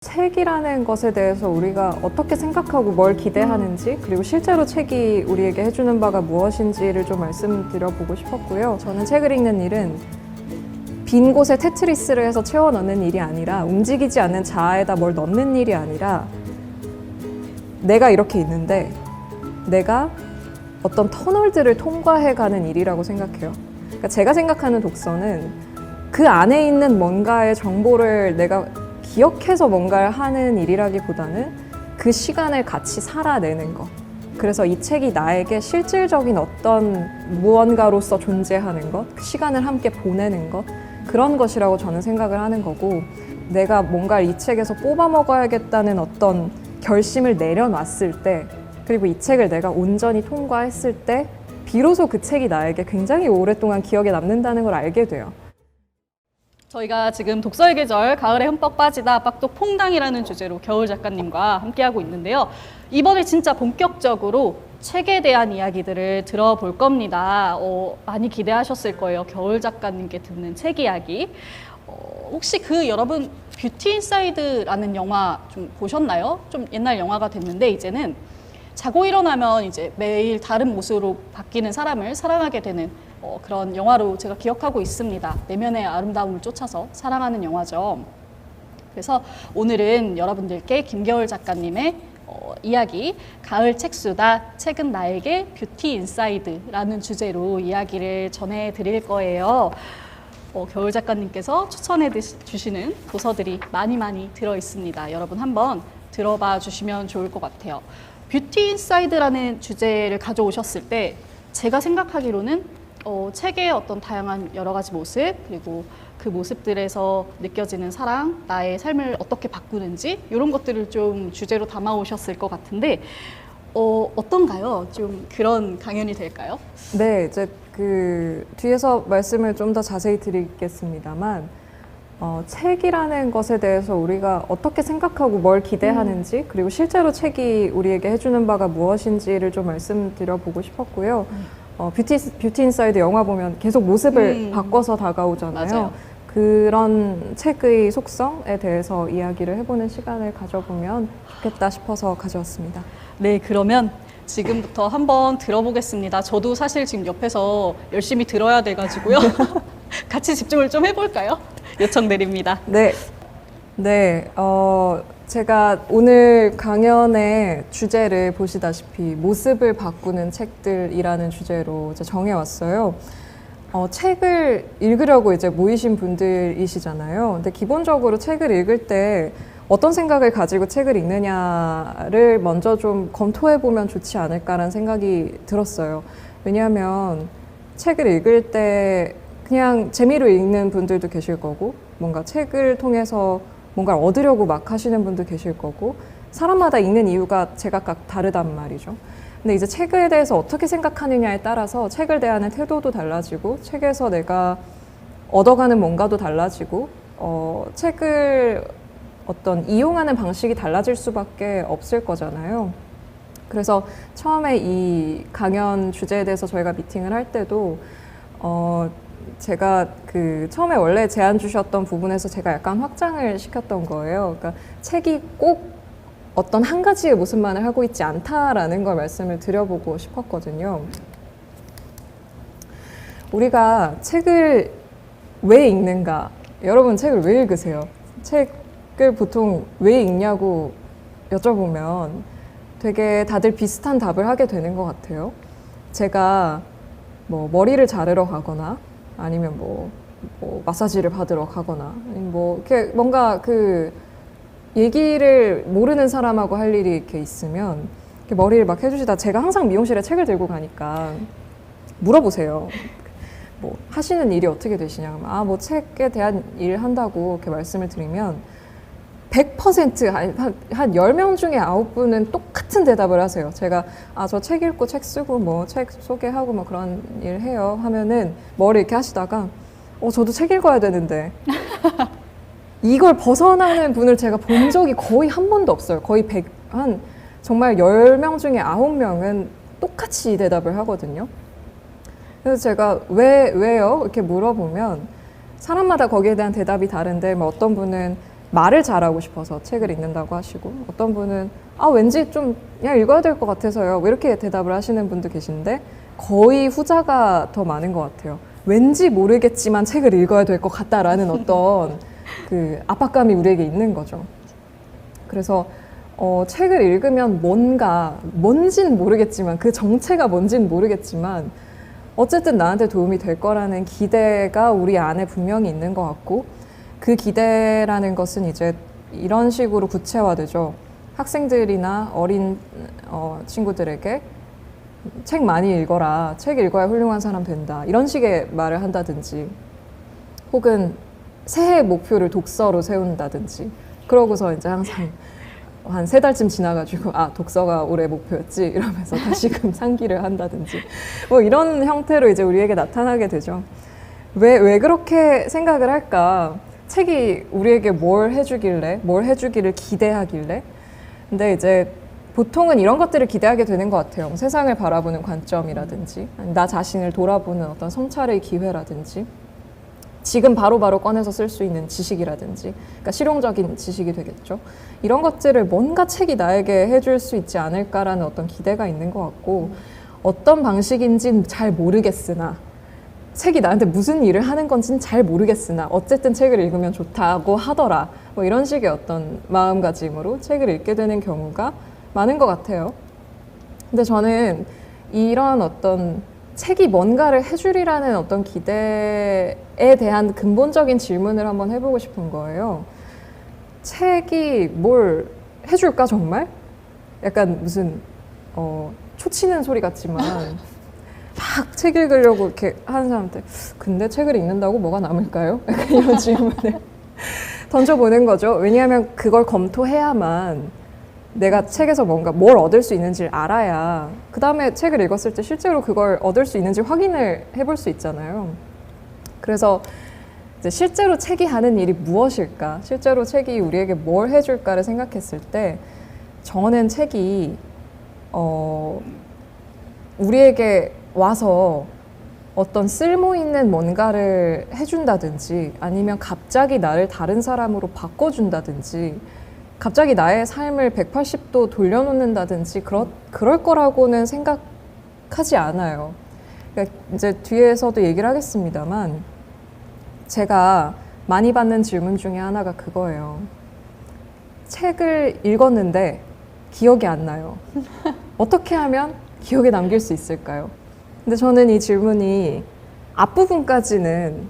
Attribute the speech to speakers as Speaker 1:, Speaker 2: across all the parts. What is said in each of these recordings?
Speaker 1: 책이라는 것에 대해서 우리가 어떻게 생각하고 뭘 기대하는지, 그리고 실제로 책이 우리에게 해주는 바가 무엇인지를 좀 말씀드려보고 싶었고요. 저는 책을 읽는 일은 빈 곳에 테트리스를 해서 채워 넣는 일이 아니라, 움직이지 않는 자아에다 뭘 넣는 일이 아니라, 내가 이렇게 있는데 내가 어떤 터널들을 통과해가는 일이라고 생각해요. 그러니까 제가 생각하는 독서는 그 안에 있는 뭔가의 정보를 내가 기억해서 뭔가를 하는 일이라기보다는 그 시간을 같이 살아내는 것. 그래서 이 책이 나에게 실질적인 어떤 무언가로서 존재하는 것, 그 시간을 함께 보내는 것, 그런 것이라고 저는 생각을 하는 거고, 내가 뭔가 이 책에서 뽑아 먹어야겠다는 어떤 결심을 내려놨을 때, 그리고 이 책을 내가 온전히 통과했을 때 비로소 그 책이 나에게 굉장히 오랫동안 기억에 남는다는 걸 알게 돼요.
Speaker 2: 저희가 지금 독서의 계절, 가을에 흠뻑 빠지다, 빡독 퐁당이라는 주제로 겨울 작가님과 함께하고 있는데요. 이번에 진짜 본격적으로 책에 대한 이야기들을 들어볼 겁니다. 많이 기대하셨을 거예요. 겨울 작가님께 듣는 책 이야기. 혹시 여러분 뷰티 인사이드라는 영화 좀 보셨나요? 좀 옛날 영화가 됐는데 이제는 자고 일어나면 이제 매일 다른 모습으로 바뀌는 사람을 사랑하게 되는 그런 영화로 제가 기억하고 있습니다. 내면의 아름다움을 쫓아서 사랑하는 영화죠. 그래서 오늘은 여러분들께 김겨울 작가님의 이야기, 가을 책수다, 책은 나에게 뷰티 인사이드라는 주제로 이야기를 전해드릴 거예요. 겨울 작가님께서 추천해 주시는 도서들이 많이 들어 있습니다. 여러분 한번 들어봐 주시면 좋을 것 같아요. 뷰티 인사이드라는 주제를 가져오셨을 때 제가 생각하기로는 책의 어떤 다양한 여러 가지 모습, 그리고 그 모습들에서 느껴지는 사랑, 나의 삶을 어떻게 바꾸는지 이런 것들을 좀 주제로 담아 오셨을 것 같은데 어떤가요? 좀 그런 강연이 될까요?
Speaker 1: 네, 이제 그 뒤에서 말씀을 좀 더 자세히 드리겠습니다만, 책이라는 것에 대해서 우리가 어떻게 생각하고 뭘 기대하는지, 그리고 실제로 책이 우리에게 해주는 바가 무엇인지를 좀 말씀드려보고 싶었고요. 뷰티 인사이드 영화 보면 계속 모습을 바꿔서 다가오잖아요.
Speaker 2: 맞아요.
Speaker 1: 그런 책의 속성에 대해서 이야기를 해보는 시간을 가져보면 좋겠다 싶어서 가져왔습니다.
Speaker 2: 네, 그러면 지금부터 한번 들어보겠습니다. 저도 사실 지금 옆에서 열심히 들어야 돼가지고요. 같이 집중을 좀 해볼까요? 요청드립니다.
Speaker 1: 네. 제가 오늘 강연의 주제를 보시다시피 모습을 바꾸는 책들이라는 주제로 이제 정해왔어요. 책을 읽으려고 이제 모이신 분들이시잖아요. 근데 기본적으로 책을 읽을 때 어떤 생각을 가지고 책을 읽느냐를 먼저 좀 검토해보면 좋지 않을까라는 생각이 들었어요. 왜냐하면 책을 읽을 때 그냥 재미로 읽는 분들도 계실 거고, 뭔가 책을 통해서 뭔가를 얻으려고 막 하시는 분도 계실 거고, 사람마다 읽는 이유가 제각각 다르단 말이죠. 근데 이제 책에 대해서 어떻게 생각하느냐에 따라서 책을 대하는 태도도 달라지고, 책에서 내가 얻어가는 뭔가도 달라지고, 책을 어떤 이용하는 방식이 달라질 수밖에 없을 거잖아요. 그래서 처음에 이 강연 주제에 대해서 저희가 미팅을 할 때도 제가 처음에 원래 제안 주셨던 부분에서 제가 약간 확장을 시켰던 거예요. 그러니까 책이 꼭 어떤 한 가지의 모습만을 하고 있지 않다라는 걸 말씀을 드려보고 싶었거든요. 우리가 책을 왜 읽는가? 여러분 책을 왜 읽으세요? 책을 보통 왜 읽냐고 여쭤보면 되게 다들 비슷한 답을 하게 되는 것 같아요. 제가 뭐 머리를 자르러 가거나, 아니면 뭐 마사지를 받으러 가거나, 뭐 이렇게 뭔가 얘기를 모르는 사람하고 할 일이 이렇게 있으면 이렇게 머리를 막 해주시다, 제가 항상 미용실에 책을 들고 가니까 물어보세요. 뭐 하시는 일이 어떻게 되시냐? 뭐 책에 대한 일 한다고 이렇게 말씀을 드리면 100% 한 10명 중에 9분은 똑같은 대답을 하세요. 제가 저 책 읽고 책 쓰고 뭐 책 소개하고 뭐 그런 일 해요 하면은 머리 이렇게 하시다가 저도 책 읽어야 되는데 이걸 벗어나는 분을 제가 본 적이 거의 한 번도 없어요. 거의 정말 10명 중에 9명은 똑같이 대답을 하거든요. 그래서 제가 왜요? 이렇게 물어보면 사람마다 거기에 대한 대답이 다른데, 뭐 어떤 분은 말을 잘하고 싶어서 책을 읽는다고 하시고, 어떤 분은 왠지 좀 그냥 읽어야 될 것 같아서요, 왜 이렇게 대답을 하시는 분도 계신데 거의 후자가 더 많은 것 같아요. 왠지 모르겠지만 책을 읽어야 될 것 같다라는 어떤 그 압박감이 우리에게 있는 거죠. 그래서 책을 읽으면 뭔지는 모르겠지만, 그 정체가 뭔지는 모르겠지만 어쨌든 나한테 도움이 될 거라는 기대가 우리 안에 분명히 있는 것 같고, 그 기대라는 것은 이제 이런 식으로 구체화되죠. 학생들이나 어린 친구들에게 책 많이 읽어라, 책 읽어야 훌륭한 사람 된다, 이런 식의 말을 한다든지, 혹은 새해 목표를 독서로 세운다든지, 그러고서 이제 항상 한 3달쯤 지나가지고 독서가 올해 목표였지 이러면서 다시금 상기를 한다든지, 뭐 이런 형태로 이제 우리에게 나타나게 되죠. 왜 그렇게 생각을 할까? 책이 우리에게 뭘 해주기를 기대하길래? 근데 이제 보통은 이런 것들을 기대하게 되는 것 같아요. 세상을 바라보는 관점이라든지, 나 자신을 돌아보는 어떤 성찰의 기회라든지, 지금 바로바로 꺼내서 쓸 수 있는 지식이라든지, 그러니까 실용적인 지식이 되겠죠. 이런 것들을 뭔가 책이 나에게 해줄 수 있지 않을까라는 어떤 기대가 있는 것 같고, 어떤 방식인지는 잘 모르겠으나, 책이 나한테 무슨 일을 하는 건지는 잘 모르겠으나 어쨌든 책을 읽으면 좋다고 하더라, 뭐 이런 식의 어떤 마음가짐으로 책을 읽게 되는 경우가 많은 것 같아요. 근데 저는 이런 어떤 책이 뭔가를 해주리라는 어떤 기대에 대한 근본적인 질문을 한번 해보고 싶은 거예요. 책이 뭘 해줄까 정말? 약간 무슨 초치는 소리 같지만 막 책 읽으려고 이렇게 하는 사람한테 근데 책을 읽는다고 뭐가 남을까요? 약간 이런 질문을 던져보는 거죠. 왜냐하면 그걸 검토해야만 내가 책에서 뭘 얻을 수 있는지를 알아야 그 다음에 책을 읽었을 때 실제로 그걸 얻을 수 있는지 확인을 해볼 수 있잖아요. 그래서 이제 실제로 책이 하는 일이 무엇일까? 실제로 책이 우리에게 뭘 해줄까를 생각했을 때, 저는 책이 우리에게 와서 어떤 쓸모 있는 뭔가를 해준다든지, 아니면 갑자기 나를 다른 사람으로 바꿔준다든지, 갑자기 나의 삶을 180도 돌려놓는다든지 그럴 거라고는 생각하지 않아요. 그러니까 이제 뒤에서도 얘기를 하겠습니다만, 제가 많이 받는 질문 중에 하나가 그거예요. 책을 읽었는데 기억이 안 나요. 어떻게 하면 기억에 남길 수 있을까요? 근데 저는 이 질문이 앞부분까지는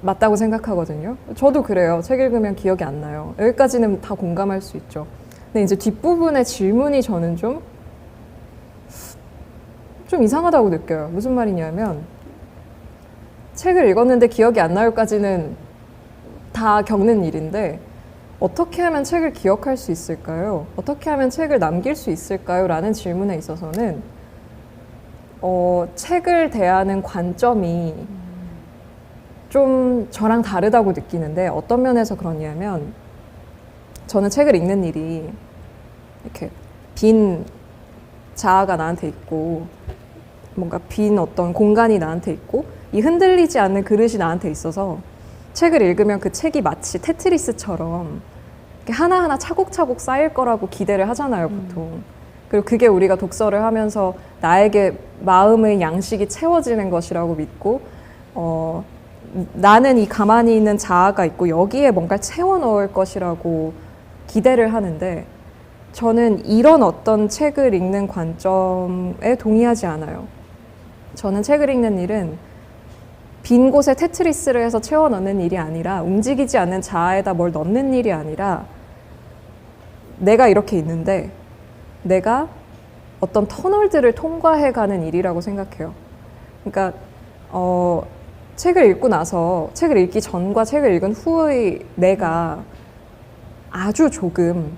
Speaker 1: 맞다고 생각하거든요. 저도 그래요. 책 읽으면 기억이 안 나요. 여기까지는 다 공감할 수 있죠. 근데 이제 뒷부분의 질문이 저는 좀 이상하다고 느껴요. 무슨 말이냐면, 책을 읽었는데 기억이 안 나요까지는 다 겪는 일인데, 어떻게 하면 책을 기억할 수 있을까요? 어떻게 하면 책을 남길 수 있을까요? 라는 질문에 있어서는 책을 대하는 관점이 좀 저랑 다르다고 느끼는데, 어떤 면에서 그러냐면, 저는 책을 읽는 일이 이렇게 빈 자아가 나한테 있고, 뭔가 빈 어떤 공간이 나한테 있고, 이 흔들리지 않는 그릇이 나한테 있어서 책을 읽으면 그 책이 마치 테트리스처럼 이렇게 하나하나 차곡차곡 쌓일 거라고 기대를 하잖아요, 보통. 그리고 그게 우리가 독서를 하면서 나에게 마음의 양식이 채워지는 것이라고 믿고, 나는 이 가만히 있는 자아가 있고 여기에 뭔가를 채워 넣을 것이라고 기대를 하는데, 저는 이런 어떤 책을 읽는 관점에 동의하지 않아요. 저는 책을 읽는 일은 빈 곳에 테트리스를 해서 채워 넣는 일이 아니라, 움직이지 않는 자아에다 뭘 넣는 일이 아니라, 내가 이렇게 있는데 내가 어떤 터널들을 통과해 가는 일이라고 생각해요. 그러니까 책을 읽고 나서, 책을 읽기 전과 책을 읽은 후의 내가 아주 조금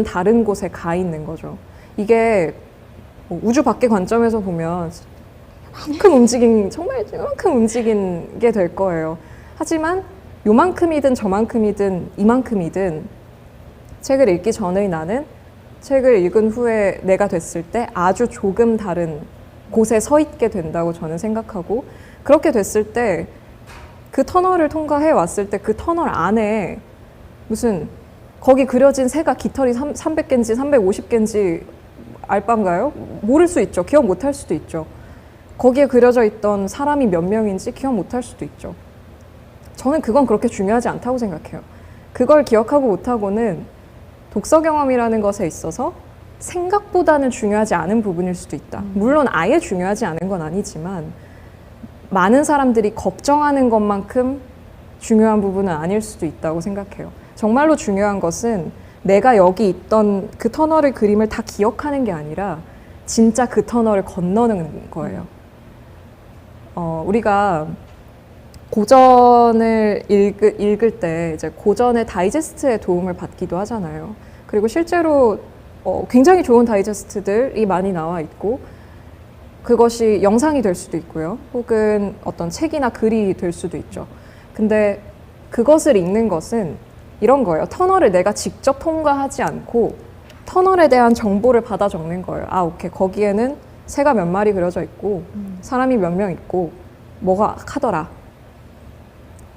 Speaker 1: 다른 곳에 가 있는 거죠. 이게 우주 밖의 관점에서 보면 정말 이만큼 움직이게 될 거예요. 하지만 요만큼이든 저만큼이든 이만큼이든 책을 읽기 전의 나는 책을 읽은 후에 내가 됐을 때 아주 조금 다른 곳에 서 있게 된다고 저는 생각하고, 그렇게 됐을 때 그 터널을 통과해 왔을 때 그 터널 안에 무슨 거기 그려진 새가 깃털이 300개인지 350개인지 알바인가요? 모를 수 있죠. 기억 못할 수도 있죠. 거기에 그려져 있던 사람이 몇 명인지 기억 못할 수도 있죠. 저는 그건 그렇게 중요하지 않다고 생각해요. 그걸 기억하고 못하고는 독서 경험이라는 것에 있어서 생각보다는 중요하지 않은 부분일 수도 있다. 물론 아예 중요하지 않은 건 아니지만 많은 사람들이 걱정하는 것만큼 중요한 부분은 아닐 수도 있다고 생각해요. 정말로 중요한 것은 내가 여기 있던 그 터널의 그림을 다 기억하는 게 아니라 진짜 그 터널을 건너는 거예요. 우리가 고전을 읽을 때 이제 고전의 다이제스트의 도움을 받기도 하잖아요. 그리고 실제로 굉장히 좋은 다이제스트들이 많이 나와 있고 그것이 영상이 될 수도 있고요. 혹은 어떤 책이나 글이 될 수도 있죠. 근데 그것을 읽는 것은 이런 거예요. 터널을 내가 직접 통과하지 않고 터널에 대한 정보를 받아 적는 거예요. 아, 오케이. 거기에는 새가 몇 마리 그려져 있고 사람이 몇 명 있고 뭐가 하더라.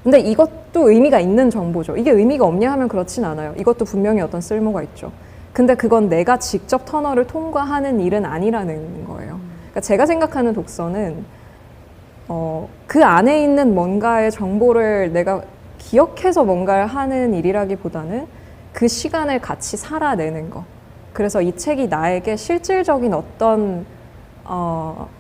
Speaker 1: 근데 이것도 의미가 있는 정보죠. 이게 의미가 없냐 하면 그렇진 않아요. 이것도 분명히 어떤 쓸모가 있죠. 근데 그건 내가 직접 터널을 통과하는 일은 아니라는 거예요. 그러니까 제가 생각하는 독서는 그 안에 있는 뭔가의 정보를 내가 기억해서 뭔가를 하는 일이라기보다는 그 시간을 같이 살아내는 것. 그래서 이 책이 나에게 실질적인 어떤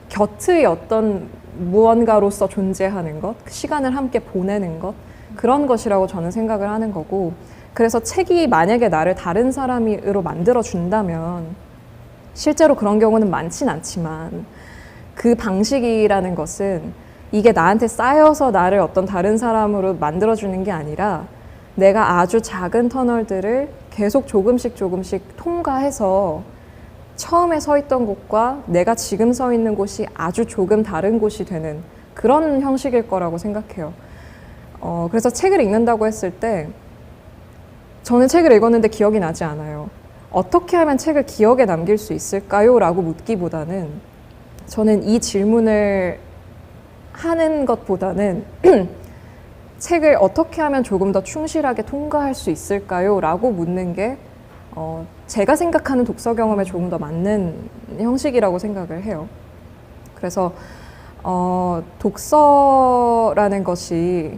Speaker 1: 곁의 어떤 무언가로서 존재하는 것, 그 시간을 함께 보내는 것, 그런 것이라고 저는 생각을 하는 거고, 그래서 책이 만약에 나를 다른 사람으로 만들어 준다면 실제로 그런 경우는 많진 않지만 그 방식이라는 것은 이게 나한테 쌓여서 나를 어떤 다른 사람으로 만들어주는 게 아니라 내가 아주 작은 터널들을 계속 조금씩 통과해서 처음에 서 있던 곳과 내가 지금 서 있는 곳이 아주 조금 다른 곳이 되는 그런 형식일 거라고 생각해요. 그래서 책을 읽는다고 했을 때 저는 책을 읽었는데 기억이 나지 않아요. 어떻게 하면 책을 기억에 남길 수 있을까요? 라고 묻기보다는 저는 이 질문을 하는 것보다는 책을 어떻게 하면 조금 더 충실하게 통과할 수 있을까요? 라고 묻는 게 제가 생각하는 독서 경험에 조금 더 맞는 형식이라고 생각을 해요. 그래서 독서라는 것이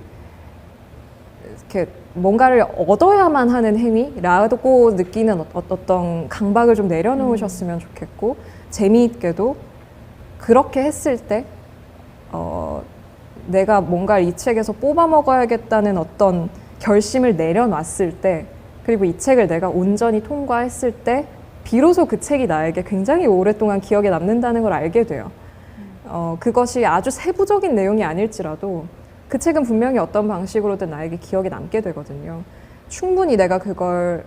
Speaker 1: 이렇게 뭔가를 얻어야만 하는 행위라고 느끼는 어떤 강박을 좀 내려놓으셨으면 좋겠고, 재미있게도 그렇게 했을 때 내가 뭔가 이 책에서 뽑아 먹어야겠다는 어떤 결심을 내려놨을 때, 그리고 이 책을 내가 온전히 통과했을 때 비로소 그 책이 나에게 굉장히 오랫동안 기억에 남는다는 걸 알게 돼요. 그것이 아주 세부적인 내용이 아닐지라도 그 책은 분명히 어떤 방식으로든 나에게 기억에 남게 되거든요. 충분히 내가 그걸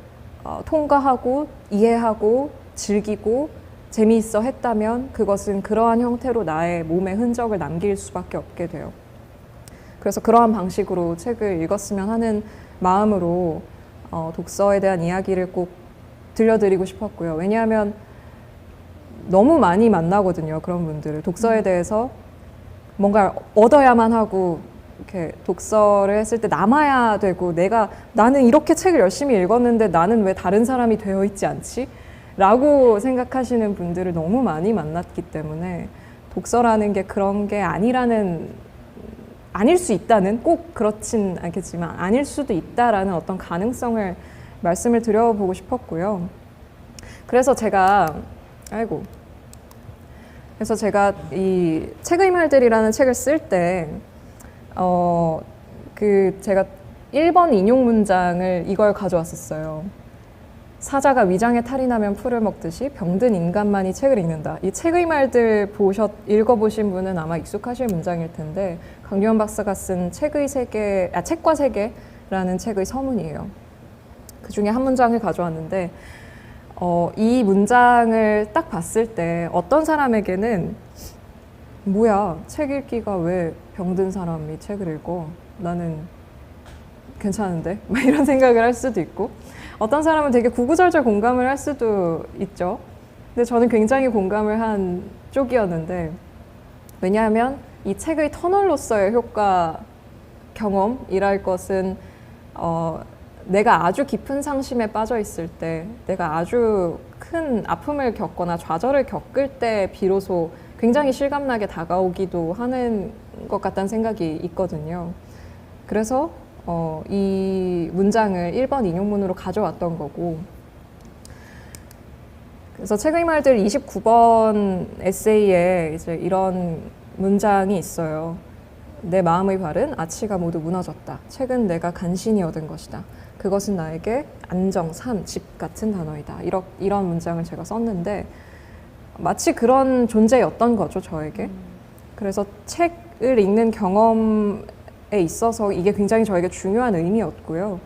Speaker 1: 통과하고 이해하고 즐기고 재미있어 했다면 그것은 그러한 형태로 나의 몸에 흔적을 남길 수밖에 없게 돼요. 그래서 그러한 방식으로 책을 읽었으면 하는 마음으로 독서에 대한 이야기를 꼭 들려드리고 싶었고요. 왜냐하면 너무 많이 만나거든요. 그런 분들을. 독서에 대해서 뭔가 얻어야만 하고 이렇게 독서를 했을 때 남아야 되고 나는 이렇게 책을 열심히 읽었는데 나는 왜 다른 사람이 되어 있지 않지? 라고 생각하시는 분들을 너무 많이 만났기 때문에 독서라는 게 그런 게 아닐 수 있다는, 꼭 그렇진 않겠지만 아닐 수도 있다라는 어떤 가능성을 말씀을 드려보고 싶었고요. 그래서 제가 이 책의 말들이라는 책을 쓸 때 제가 1번 인용 문장을 이걸 가져왔었어요. 사자가 위장에 탈이 나면 풀을 먹듯이 병든 인간만이 책을 읽는다. 이 책의 말들 읽어보신 분은 아마 익숙하실 문장일 텐데, 강유한 박사가 쓴 책과 세계라는 책의 서문이에요. 그 중에 한 문장을 가져왔는데, 이 문장을 딱 봤을 때 어떤 사람에게는 뭐야, 책 읽기가 왜 병든 사람이 책을 읽어? 나는 괜찮은데? 막 이런 생각을 할 수도 있고, 어떤 사람은 되게 구구절절 공감을 할 수도 있죠. 근데 저는 굉장히 공감을 한 쪽이었는데, 왜냐하면 이 책의 터널로서의 효과 경험이랄 것은 내가 아주 깊은 상심에 빠져 있을 때, 내가 아주 큰 아픔을 겪거나 좌절을 겪을 때 비로소 굉장히 실감나게 다가오기도 하는 것 같다는 생각이 있거든요. 그래서 이 문장을 1번 인용문으로 가져왔던 거고, 그래서 책의 말들 29번 에세이에 이제 이런 문장이 있어요. 내 마음의 발은 아치가 모두 무너졌다. 책은 내가 간신히 얻은 것이다. 그것은 나에게 안정, 삶, 집 같은 단어이다. 이런 문장을 제가 썼는데 마치 그런 존재였던 거죠, 저에게. 그래서 책을 읽는 경험에 있어서 이게 굉장히 저에게 중요한 의미였고요.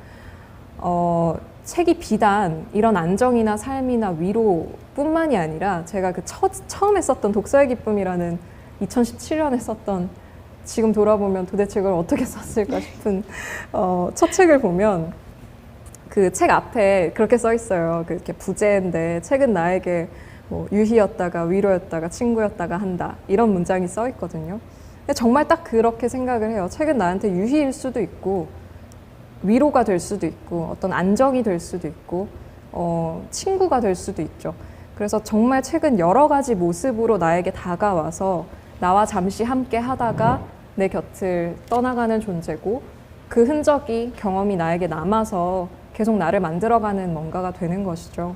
Speaker 1: 책이 비단 이런 안정이나 삶이나 위로뿐만이 아니라 제가 그 처음에 썼던 독서의 기쁨이라는 2017년에 썼던, 지금 돌아보면 도대체 이걸 어떻게 썼을까 싶은 첫 책을 보면 그 책 앞에 그렇게 써 있어요. 그렇게 부제인데 책은 나에게 뭐 유희였다가 위로였다가 친구였다가 한다, 이런 문장이 써 있거든요. 근데 정말 딱 그렇게 생각을 해요. 책은 나한테 유희일 수도 있고 위로가 될 수도 있고 어떤 안정이 될 수도 있고 친구가 될 수도 있죠. 그래서 정말 책은 여러 가지 모습으로 나에게 다가와서 나와 잠시 함께 하다가 내 곁을 떠나가는 존재고, 그 흔적이, 경험이 나에게 남아서 계속 나를 만들어가는 뭔가가 되는 것이죠.